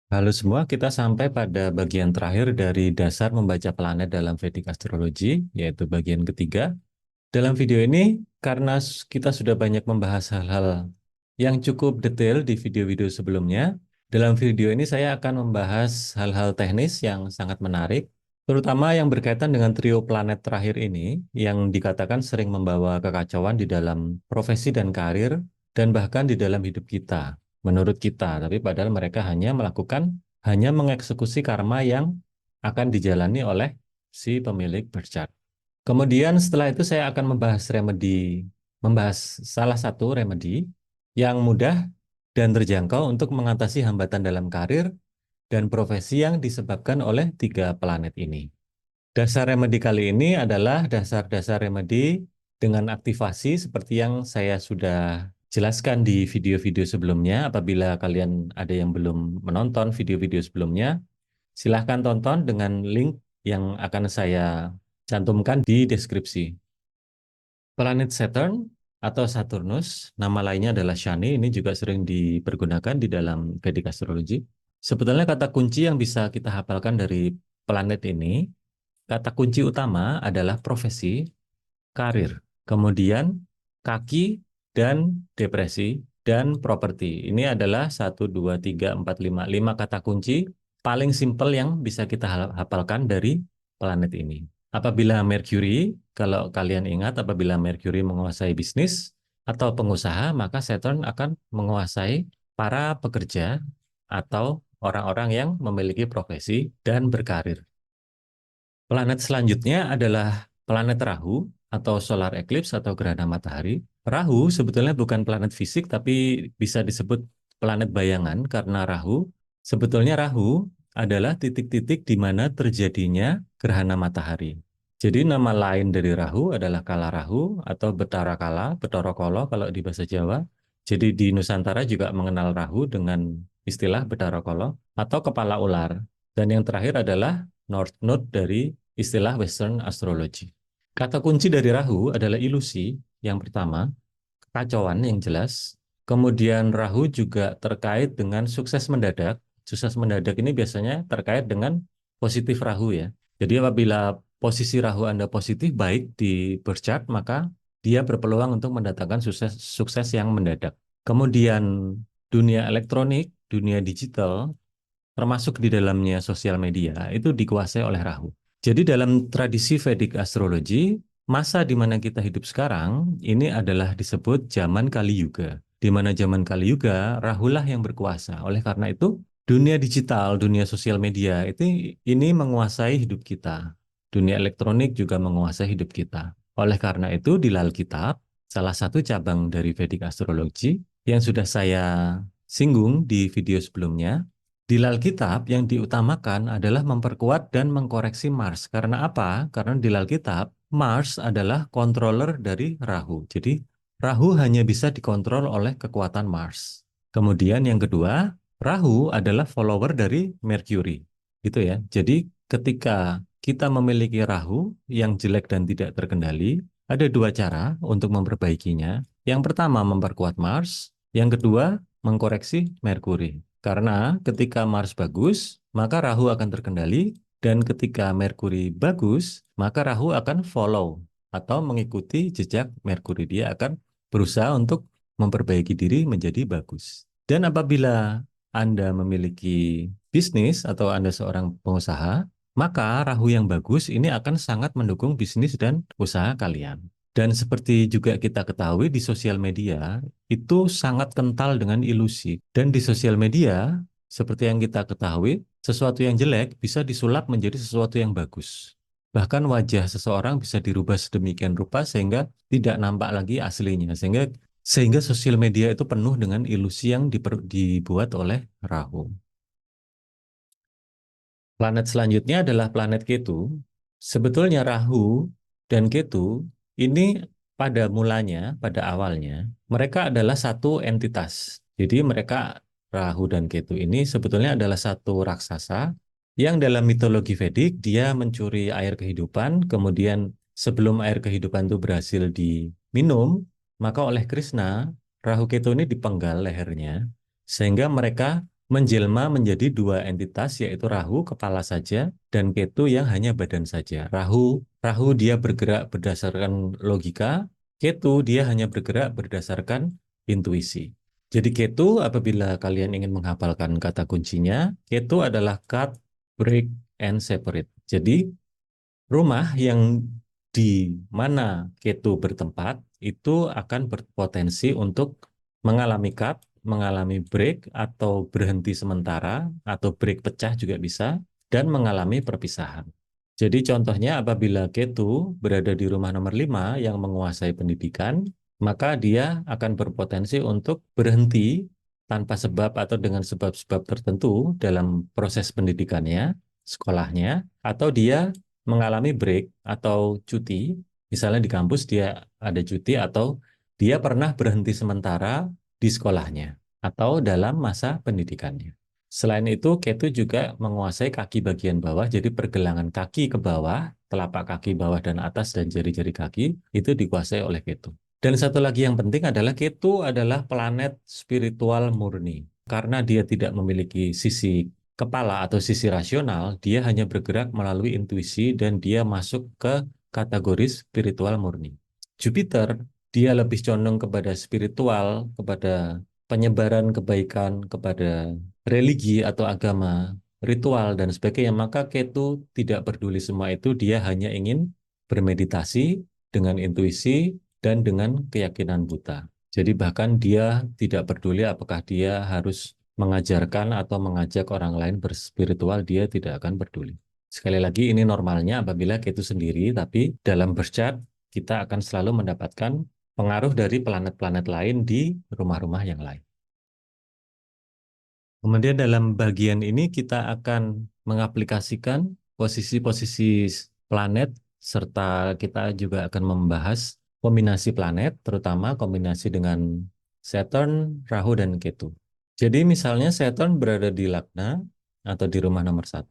Halo semua, kita sampai pada bagian terakhir dari dasar membaca planet dalam Vedic Astrology, yaitu bagian ketiga. Dalam video ini, karena kita sudah banyak membahas hal-hal yang cukup detail di video-video sebelumnya, dalam video ini saya akan membahas hal-hal teknis yang sangat menarik, terutama yang berkaitan dengan trio planet terakhir ini, yang dikatakan sering membawa kekacauan di dalam profesi dan karir, dan bahkan di dalam hidup kita menurut kita, tapi padahal mereka hanya mengeksekusi karma yang akan dijalani oleh si pemilik birth chart. Kemudian setelah itu saya akan membahas salah satu remedi yang mudah dan terjangkau untuk mengatasi hambatan dalam karir dan profesi yang disebabkan oleh tiga planet ini. Dasar remedi kali ini adalah dasar-dasar remedi dengan aktivasi seperti yang saya sudah jelaskan di video-video sebelumnya. Apabila kalian ada yang belum menonton video-video sebelumnya, silahkan tonton dengan link yang akan saya cantumkan di deskripsi. Planet Saturn atau Saturnus, nama lainnya adalah Shani, ini juga sering dipergunakan di dalam Vedic Astrology. Sebetulnya kata kunci yang bisa kita hafalkan dari planet ini, kata kunci utama adalah profesi, karir, kemudian kaki, dan depresi, dan properti. Ini adalah 1, 2, 3, 4, 5 kata kunci paling simpel yang bisa kita hafalkan dari planet ini. Apabila Mercury, kalau kalian ingat, apabila Mercury menguasai bisnis atau pengusaha, maka Saturn akan menguasai para pekerja atau orang-orang yang memiliki profesi dan berkarir. Planet selanjutnya adalah planet Rahu atau solar eclipse atau gerhana matahari. Rahu sebetulnya bukan planet fisik tapi bisa disebut planet bayangan karena Rahu adalah titik-titik di mana terjadinya gerhana matahari. Jadi nama lain dari Rahu adalah Kala Rahu atau Betara Kala, Betara Kala kalau di bahasa Jawa. Jadi di Nusantara juga mengenal Rahu dengan istilah Betara Kala atau kepala ular. Dan yang terakhir adalah North Node dari istilah Western Astrology. Kata kunci dari Rahu adalah ilusi, yang pertama, kekacauan yang jelas. Kemudian Rahu juga terkait dengan sukses mendadak. Sukses mendadak ini biasanya terkait dengan positif Rahu ya. Jadi apabila posisi Rahu Anda positif baik di birth chart, maka dia berpeluang untuk mendatangkan sukses yang mendadak. Kemudian dunia elektronik, dunia digital, termasuk di dalamnya sosial media, itu dikuasai oleh Rahu. Jadi dalam tradisi Vedic Astrology, masa di mana kita hidup sekarang, ini adalah disebut zaman Kali Yuga. Di mana zaman Kali Yuga, Rahulah yang berkuasa. Oleh karena itu, dunia digital, dunia sosial media, ini menguasai hidup kita. Dunia elektronik juga menguasai hidup kita. Oleh karena itu, di Alkitab, salah satu cabang dari Vedic Astrology, yang sudah saya singgung di video sebelumnya, di Alkitab yang diutamakan adalah memperkuat dan mengkoreksi Mars. Karena apa? Karena di Alkitab Mars adalah controller dari Rahu. Jadi Rahu hanya bisa dikontrol oleh kekuatan Mars. Kemudian yang kedua, Rahu adalah follower dari Mercury. Gitu ya. Jadi ketika kita memiliki Rahu yang jelek dan tidak terkendali, ada dua cara untuk memperbaikinya. Yang pertama memperkuat Mars, yang kedua mengkoreksi Mercury. Karena ketika Mars bagus, maka Rahu akan terkendali, dan ketika Merkuri bagus, maka Rahu akan follow atau mengikuti jejak Merkuri. Dia akan berusaha untuk memperbaiki diri menjadi bagus. Dan apabila Anda memiliki bisnis atau Anda seorang pengusaha, maka Rahu yang bagus ini akan sangat mendukung bisnis dan usaha kalian. Dan seperti juga kita ketahui di sosial media, itu sangat kental dengan ilusi. Dan di sosial media, seperti yang kita ketahui, sesuatu yang jelek bisa disulap menjadi sesuatu yang bagus. Bahkan wajah seseorang bisa dirubah sedemikian rupa sehingga tidak nampak lagi aslinya. Sehingga sosial media itu penuh dengan ilusi yang dibuat oleh Rahu. Planet selanjutnya adalah planet Ketu. Sebetulnya Rahu dan Ketu ini pada mulanya, pada awalnya, mereka adalah satu entitas. Jadi mereka, Rahu dan Ketu ini sebetulnya adalah satu raksasa yang dalam mitologi Vedik dia mencuri air kehidupan, kemudian sebelum air kehidupan itu berhasil diminum, maka oleh Krishna, Rahu Ketu ini dipenggal lehernya, sehingga mereka menjelma menjadi dua entitas, yaitu Rahu kepala saja dan Ketu yang hanya badan saja. Rahu dia bergerak berdasarkan logika, Ketu dia hanya bergerak berdasarkan intuisi. Jadi Ketu, apabila kalian ingin menghafalkan kata kuncinya, Ketu adalah cut, break, and separate. Jadi rumah yang di mana Ketu bertempat itu akan berpotensi untuk mengalami cut, mengalami break atau berhenti sementara atau break pecah juga bisa, dan mengalami perpisahan. Jadi contohnya apabila Ketu berada di rumah nomor 5 yang menguasai pendidikan, maka dia akan berpotensi untuk berhenti tanpa sebab atau dengan sebab-sebab tertentu dalam proses pendidikannya, sekolahnya, atau dia mengalami break atau cuti, misalnya di kampus dia ada cuti atau dia pernah berhenti sementara di sekolahnya atau dalam masa pendidikannya. Selain itu, Ketu juga menguasai kaki bagian bawah, jadi pergelangan kaki ke bawah, telapak kaki bawah dan atas dan jari-jari kaki itu dikuasai oleh Ketu. Dan satu lagi yang penting adalah Ketu adalah planet spiritual murni. Karena dia tidak memiliki sisi kepala atau sisi rasional, dia hanya bergerak melalui intuisi dan dia masuk ke kategori spiritual murni. Jupiter, dia lebih condong kepada spiritual, kepada penyebaran kebaikan, kepada religi atau agama, ritual, dan sebagainya. Maka Ketu tidak peduli semua itu, dia hanya ingin bermeditasi dengan intuisi dan dengan keyakinan buta. Jadi bahkan dia tidak peduli apakah dia harus mengajarkan atau mengajak orang lain berspiritual, dia tidak akan peduli. Sekali lagi ini normalnya apabila Ketu sendiri, tapi dalam birth chart kita akan selalu mendapatkan pengaruh dari planet-planet lain di rumah-rumah yang lain. Kemudian dalam bagian ini kita akan mengaplikasikan posisi-posisi planet serta kita juga akan membahas kombinasi planet, terutama kombinasi dengan Saturn, Rahu, dan Ketu. Jadi misalnya Saturn berada di Lagna atau di rumah nomor 1.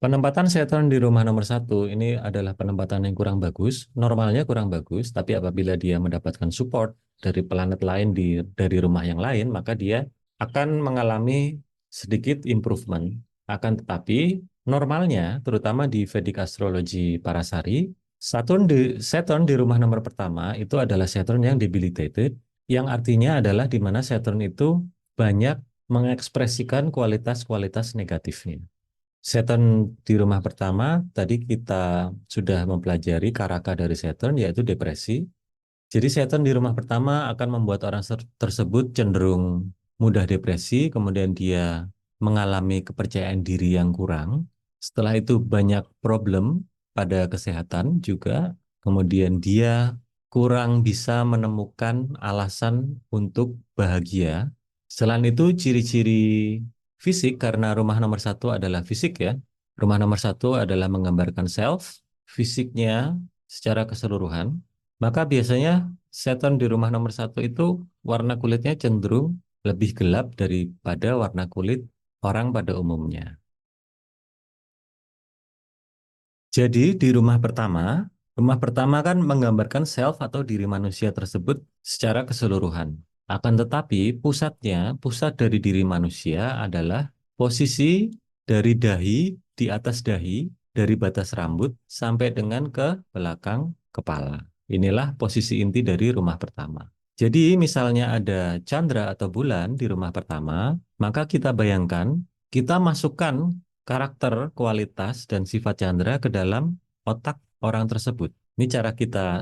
Penempatan Saturn di rumah nomor 1 ini adalah penempatan yang kurang bagus, normalnya kurang bagus, tapi apabila dia mendapatkan support dari planet lain dari rumah yang lain, maka dia akan mengalami sedikit improvement. Akan tetapi normalnya, terutama di Vedic Astrology Parasari, Saturn di rumah nomor pertama itu adalah Saturn yang debilitated, yang artinya adalah di mana Saturn itu banyak mengekspresikan kualitas-kualitas negatifnya. Saturn di rumah pertama, tadi kita sudah mempelajari karaka dari Saturn, yaitu depresi. Jadi Saturn di rumah pertama akan membuat orang tersebut cenderung mudah depresi, kemudian dia mengalami kepercayaan diri yang kurang. Setelah itu banyak problem pada kesehatan juga, kemudian dia kurang bisa menemukan alasan untuk bahagia. Selain itu ciri-ciri fisik, karena rumah nomor 1 adalah fisik ya. Rumah nomor 1 adalah menggambarkan self, fisiknya secara keseluruhan. Maka biasanya Saturn di rumah nomor 1 itu warna kulitnya cenderung lebih gelap daripada warna kulit orang pada umumnya. Jadi di rumah pertama kan menggambarkan self atau diri manusia tersebut secara keseluruhan. Akan tetapi pusat dari diri manusia adalah posisi dari dahi, di atas dahi, dari batas rambut sampai dengan ke belakang kepala. Inilah posisi inti dari rumah pertama. Jadi misalnya ada Chandra atau bulan di rumah pertama, maka kita bayangkan, kita masukkan karakter, kualitas, dan sifat Chandra ke dalam otak orang tersebut. Ini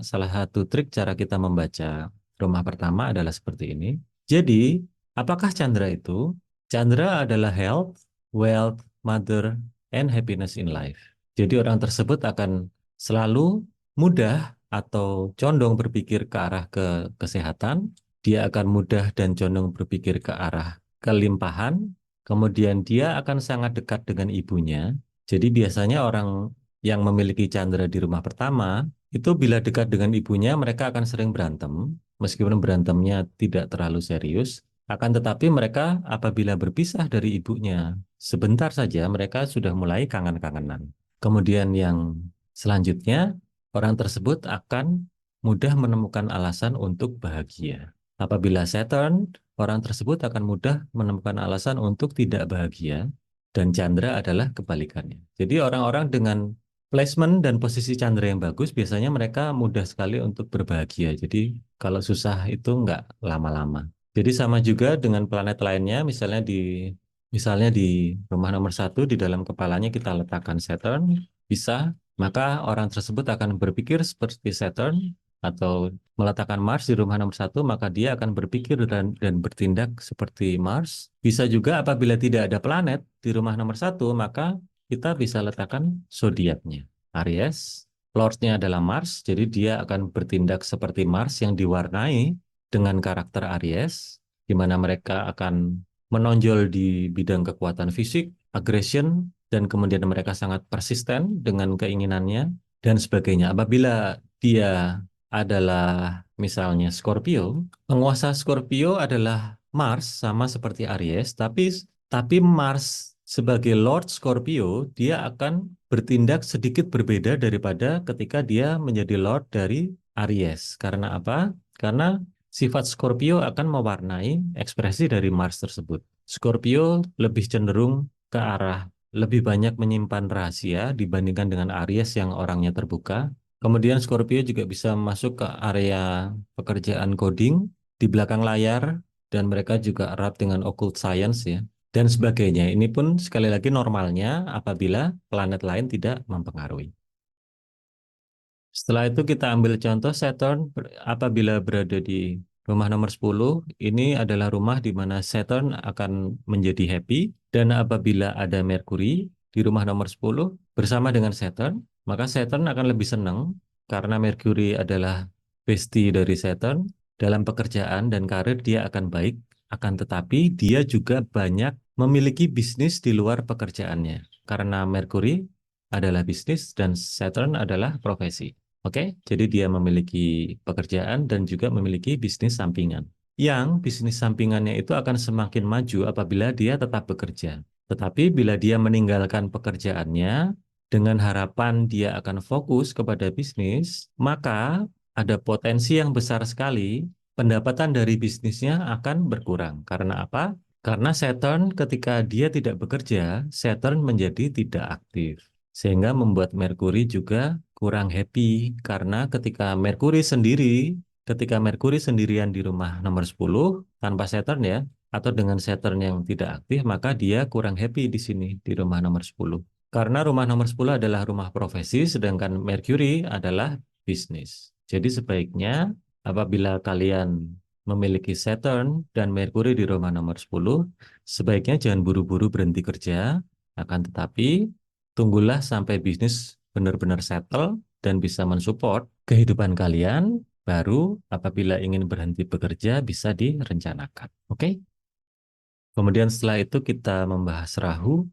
salah satu trik cara kita membaca rumah pertama adalah seperti ini. Jadi, apakah Chandra itu? Chandra adalah health, wealth, mother, and happiness in life. Jadi orang tersebut akan selalu mudah atau condong berpikir ke arah kesehatan, dia akan mudah dan condong berpikir ke arah kelimpahan, kemudian dia akan sangat dekat dengan ibunya. Jadi biasanya orang yang memiliki Chandra di rumah pertama, itu bila dekat dengan ibunya mereka akan sering berantem, meskipun berantemnya tidak terlalu serius, akan tetapi mereka apabila berpisah dari ibunya, sebentar saja mereka sudah mulai kangen-kangenan. Kemudian yang selanjutnya, orang tersebut akan mudah menemukan alasan untuk bahagia. Apabila Saturn orang tersebut akan mudah menemukan alasan untuk tidak bahagia, dan Chandra adalah kebalikannya. Jadi orang-orang dengan placement dan posisi Chandra yang bagus, biasanya mereka mudah sekali untuk berbahagia. Jadi kalau susah itu nggak lama-lama. Jadi sama juga dengan planet lainnya, misalnya di rumah nomor 1 di dalam kepalanya kita letakkan Saturn, bisa, maka orang tersebut akan berpikir seperti Saturn, atau meletakkan Mars di rumah nomor 1, maka dia akan berpikir dan bertindak seperti Mars. Bisa juga apabila tidak ada planet di rumah nomor 1, maka kita bisa letakkan zodiaknya. Aries, Lordnya adalah Mars, jadi dia akan bertindak seperti Mars yang diwarnai dengan karakter Aries, di mana mereka akan menonjol di bidang kekuatan fisik, aggression, dan kemudian mereka sangat persisten dengan keinginannya, dan sebagainya. Apabila dia adalah misalnya Scorpio, penguasa Scorpio adalah Mars sama seperti Aries, tapi Mars sebagai Lord Scorpio dia akan bertindak sedikit berbeda daripada ketika dia menjadi Lord dari Aries. Karena apa? Karena sifat Scorpio akan mewarnai ekspresi dari Mars tersebut. Scorpio lebih cenderung ke arah lebih banyak menyimpan rahasia dibandingkan dengan Aries yang orangnya terbuka. Kemudian Scorpio juga bisa masuk ke area pekerjaan coding di belakang layar, dan mereka juga erat dengan occult science ya, dan sebagainya. Ini pun sekali lagi normalnya apabila planet lain tidak mempengaruhi. Setelah itu kita ambil contoh Saturn apabila berada di rumah nomor 10, ini adalah rumah di mana Saturn akan menjadi happy, dan apabila ada Mercury di rumah nomor 10 bersama dengan Saturn, maka Saturn akan lebih senang karena Mercury adalah bestie dari Saturn. Dalam pekerjaan dan karir dia akan baik, akan tetapi dia juga banyak memiliki bisnis di luar pekerjaannya karena Mercury adalah bisnis dan Saturn adalah profesi. Oke, jadi dia memiliki pekerjaan dan juga memiliki bisnis sampingan. Yang bisnis sampingannya itu akan semakin maju apabila dia tetap bekerja. Tetapi bila dia meninggalkan pekerjaannya dengan harapan dia akan fokus kepada bisnis, maka ada potensi yang besar sekali pendapatan dari bisnisnya akan berkurang. Karena apa? Karena Saturn ketika dia tidak bekerja, Saturn menjadi tidak aktif. Sehingga membuat Merkuri juga kurang happy karena ketika Merkuri sendirian di rumah nomor 10 tanpa Saturn ya, atau dengan Saturn yang tidak aktif, maka dia kurang happy di sini di rumah nomor 10. Karena rumah nomor 10 adalah rumah profesi, sedangkan Merkuri adalah bisnis. Jadi sebaiknya apabila kalian memiliki Saturn dan Merkuri di rumah nomor 10, sebaiknya jangan buru-buru berhenti kerja, akan tetapi tunggulah sampai bisnis benar-benar settle dan bisa mensupport kehidupan kalian, baru apabila ingin berhenti bekerja bisa direncanakan. Oke? Kemudian setelah itu kita membahas Rahu.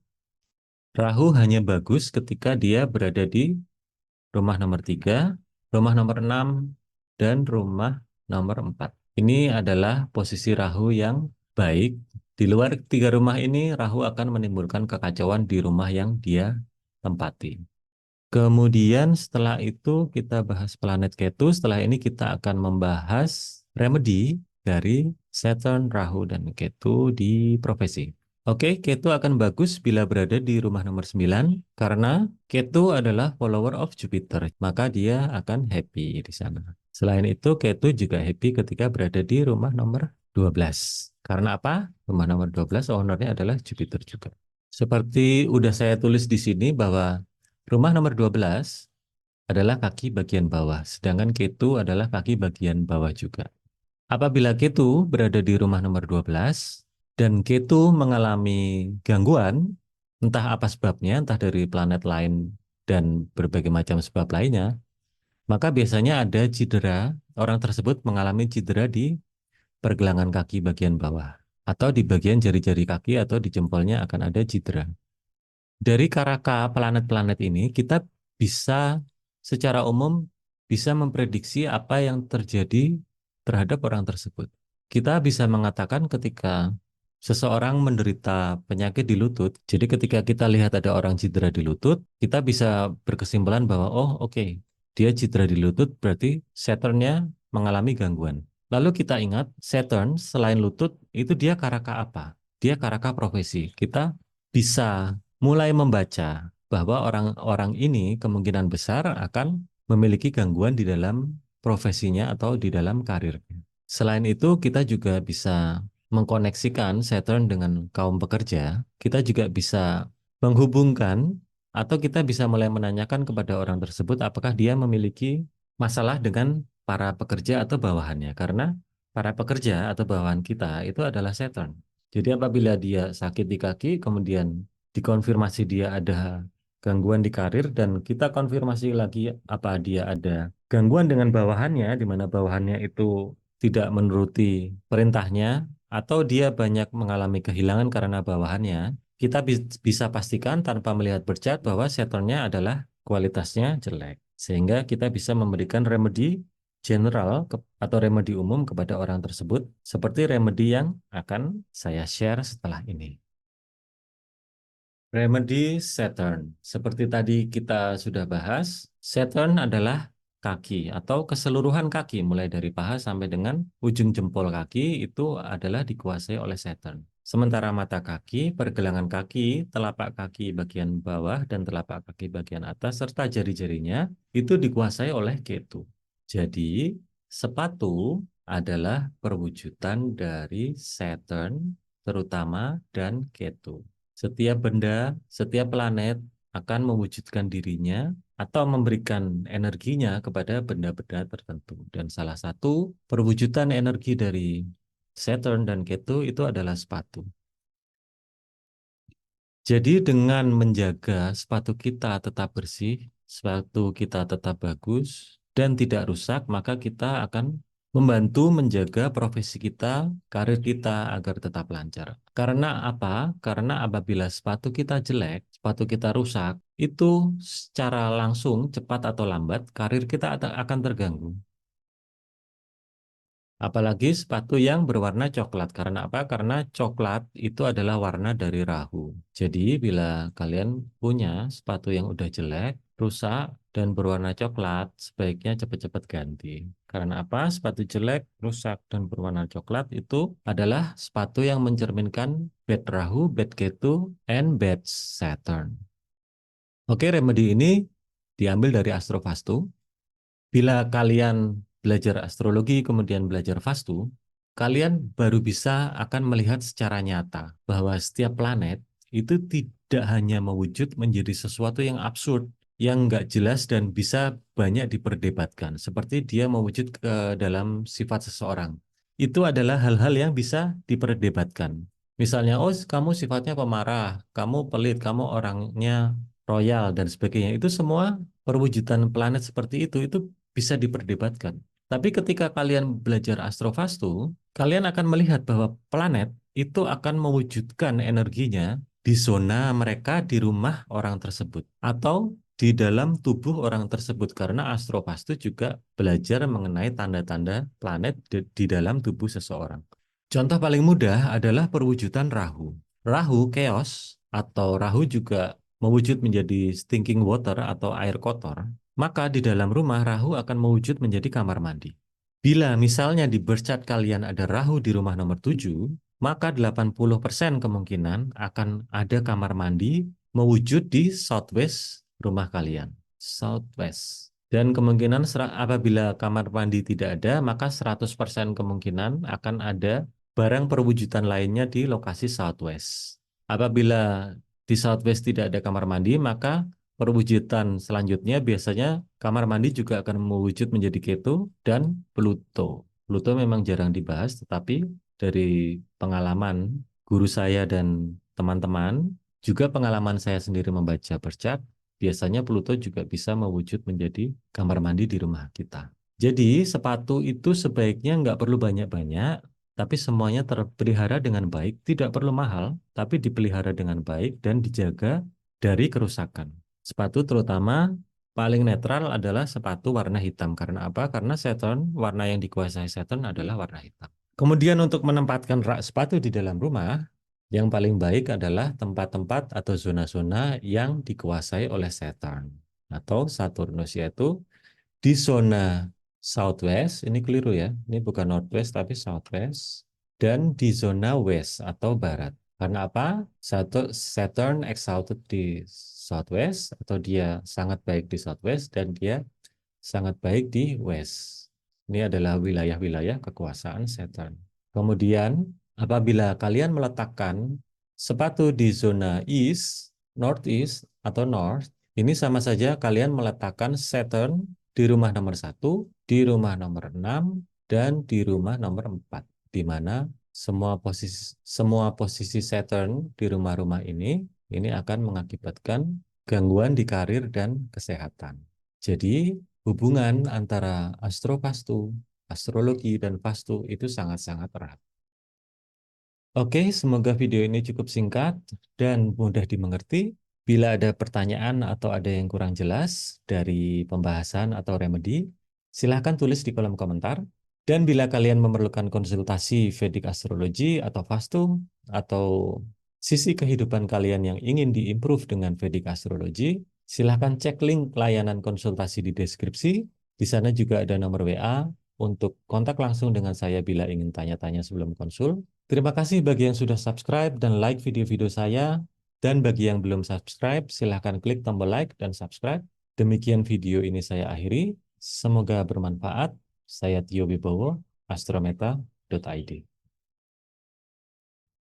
Rahu hanya bagus ketika dia berada di rumah nomor 3, rumah nomor 6, dan rumah nomor 4. Ini adalah posisi Rahu yang baik. Di luar 3 rumah ini, Rahu akan menimbulkan kekacauan di rumah yang dia tempati. Kemudian setelah itu kita bahas planet Ketu. Setelah ini kita akan membahas remedi dari Saturn, Rahu, dan Ketu di profesi. Oke, Ketu akan bagus bila berada di rumah nomor 9 karena Ketu adalah follower of Jupiter, maka dia akan happy di sana. Selain itu, Ketu juga happy ketika berada di rumah nomor 12. Karena apa? Rumah nomor 12 ownernya adalah Jupiter juga. Seperti udah saya tulis di sini bahwa rumah nomor 12 adalah kaki bagian bawah, sedangkan Ketu adalah kaki bagian bawah juga. Apabila Ketu berada di rumah nomor 12 dan Ketu mengalami gangguan, entah apa sebabnya, entah dari planet lain dan berbagai macam sebab lainnya, maka biasanya ada cedera, orang tersebut mengalami cedera di pergelangan kaki bagian bawah, atau di bagian jari-jari kaki atau di jempolnya akan ada cedera. Dari karaka planet-planet ini, kita bisa secara umum bisa memprediksi apa yang terjadi terhadap orang tersebut. Kita bisa mengatakan ketika seseorang menderita penyakit di lutut, jadi ketika kita lihat ada orang cedera di lutut, kita bisa berkesimpulan bahwa, oh oke, dia cedera di lutut, berarti Saturn-nya mengalami gangguan. Lalu kita ingat Saturn selain lutut itu dia karaka apa? Dia karaka profesi. Kita bisa mulai membaca bahwa orang-orang ini kemungkinan besar akan memiliki gangguan di dalam profesinya atau di dalam karirnya. Selain itu, kita juga bisa mengkoneksikan Saturn dengan kaum pekerja. Kita juga bisa menghubungkan atau kita bisa mulai menanyakan kepada orang tersebut apakah dia memiliki masalah dengan para pekerja atau bawahannya. Karena para pekerja atau bawahan kita itu adalah Saturn. Jadi apabila dia sakit di kaki, kemudian dikonfirmasi dia ada gangguan di karir dan kita konfirmasi lagi apa dia ada gangguan dengan bawahannya, di mana bawahannya itu tidak menuruti perintahnya atau dia banyak mengalami kehilangan karena bawahannya, kita bisa pastikan tanpa melihat bercat bahwa Saturnnya adalah kualitasnya jelek. Sehingga kita bisa memberikan remedi general atau remedi umum kepada orang tersebut seperti remedi yang akan saya share setelah ini. Remedy Saturn. Seperti tadi kita sudah bahas, Saturn adalah kaki atau keseluruhan kaki mulai dari paha sampai dengan ujung jempol kaki itu adalah dikuasai oleh Saturn. Sementara mata kaki, pergelangan kaki, telapak kaki bagian bawah dan telapak kaki bagian atas serta jari-jarinya itu dikuasai oleh Ketu. Jadi, sepatu adalah perwujudan dari Saturn terutama dan Ketu. Setiap benda, setiap planet akan mewujudkan dirinya atau memberikan energinya kepada benda-benda tertentu. Dan salah satu perwujudan energi dari Saturn dan Ketu itu adalah sepatu. Jadi dengan menjaga sepatu kita tetap bersih, sepatu kita tetap bagus, dan tidak rusak, maka kita akan membantu menjaga profesi kita, karir kita agar tetap lancar. Karena apa? Karena apabila sepatu kita jelek, sepatu kita rusak, itu secara langsung, cepat atau lambat, karir kita akan terganggu. Apalagi sepatu yang berwarna coklat. Karena apa? Karena coklat itu adalah warna dari Rahu. Jadi bila kalian punya sepatu yang udah jelek, rusak, dan berwarna coklat, sebaiknya cepat-cepat ganti. Karena apa? Sepatu jelek, rusak, dan berwarna coklat itu adalah sepatu yang mencerminkan bad Rahu, bad Ketu, and bad Saturn. Oke, remedi ini diambil dari Astrovastu. Bila kalian belajar astrologi kemudian belajar vastu, kalian baru bisa akan melihat secara nyata bahwa setiap planet itu tidak hanya mewujud menjadi sesuatu yang absurd, yang nggak jelas dan bisa banyak diperdebatkan, seperti dia mewujud ke dalam sifat seseorang. Itu adalah hal-hal yang bisa diperdebatkan. Misalnya, oh kamu sifatnya pemarah, kamu pelit, kamu orangnya royal dan sebagainya. Itu semua perwujudan planet seperti itu bisa diperdebatkan. Tapi ketika kalian belajar astrovastu, kalian akan melihat bahwa planet itu akan mewujudkan energinya di zona mereka di rumah orang tersebut atau di dalam tubuh orang tersebut karena astrovastu juga belajar mengenai tanda-tanda planet di dalam tubuh seseorang. Contoh paling mudah adalah perwujudan Rahu. Rahu chaos atau Rahu juga mewujud menjadi stinking water atau air kotor, maka di dalam rumah Rahu akan mewujud menjadi kamar mandi. Bila misalnya di birth chart kalian ada Rahu di rumah nomor 7, maka 80% kemungkinan akan ada kamar mandi mewujud di southwest rumah kalian. Southwest. Dan kemungkinan apabila kamar mandi tidak ada, maka 100% kemungkinan akan ada barang perwujudan lainnya di lokasi southwest. Apabila di southwest tidak ada kamar mandi, maka perwujudan selanjutnya biasanya kamar mandi juga akan mewujud menjadi Ketu dan Pluto. Pluto memang jarang dibahas, tetapi dari pengalaman guru saya dan teman-teman, juga pengalaman saya sendiri membaca bercat, biasanya Pluto juga bisa mewujud menjadi kamar mandi di rumah kita. Jadi sepatu itu sebaiknya nggak perlu banyak-banyak, tapi semuanya terpelihara dengan baik, tidak perlu mahal, tapi dipelihara dengan baik dan dijaga dari kerusakan. Sepatu terutama paling netral adalah sepatu warna hitam. Karena apa? Karena Saturn, warna yang dikuasai Saturn adalah warna hitam. Kemudian untuk menempatkan rak sepatu di dalam rumah, yang paling baik adalah tempat-tempat atau zona-zona yang dikuasai oleh Saturn atau Saturnus, yaitu di zona southwest, ini keliru ya, ini bukan northwest tapi southwest, dan di zona west atau barat. Karena apa? Saturn exalted di southwest, atau dia sangat baik di southwest, dan dia sangat baik di west. Ini adalah wilayah-wilayah kekuasaan Saturn. Kemudian, apabila kalian meletakkan sepatu di zona east, northeast, atau north, ini sama saja kalian meletakkan Saturn di rumah nomor 1, di rumah nomor 6, dan di rumah nomor 4, di mana semua posisi Saturn di rumah-rumah ini akan mengakibatkan gangguan di karir dan kesehatan. Jadi, hubungan antara astrovastu, astrologi, dan vastu itu sangat-sangat erat. Oke, semoga video ini cukup singkat dan mudah dimengerti. Bila ada pertanyaan atau ada yang kurang jelas dari pembahasan atau remedi, silahkan tulis di kolom komentar. Dan bila kalian memerlukan konsultasi Vedic Astrology atau Vastu, atau sisi kehidupan kalian yang ingin diimprove dengan Vedic Astrology, silahkan cek link layanan konsultasi di deskripsi. Di sana juga ada nomor WA untuk kontak langsung dengan saya bila ingin tanya-tanya sebelum konsul. Terima kasih bagi yang sudah subscribe dan like video-video saya. Dan bagi yang belum subscribe, silahkan klik tombol like dan subscribe. Demikian video ini saya akhiri. Semoga bermanfaat. Saya Tio Wibowo, astrometa.id.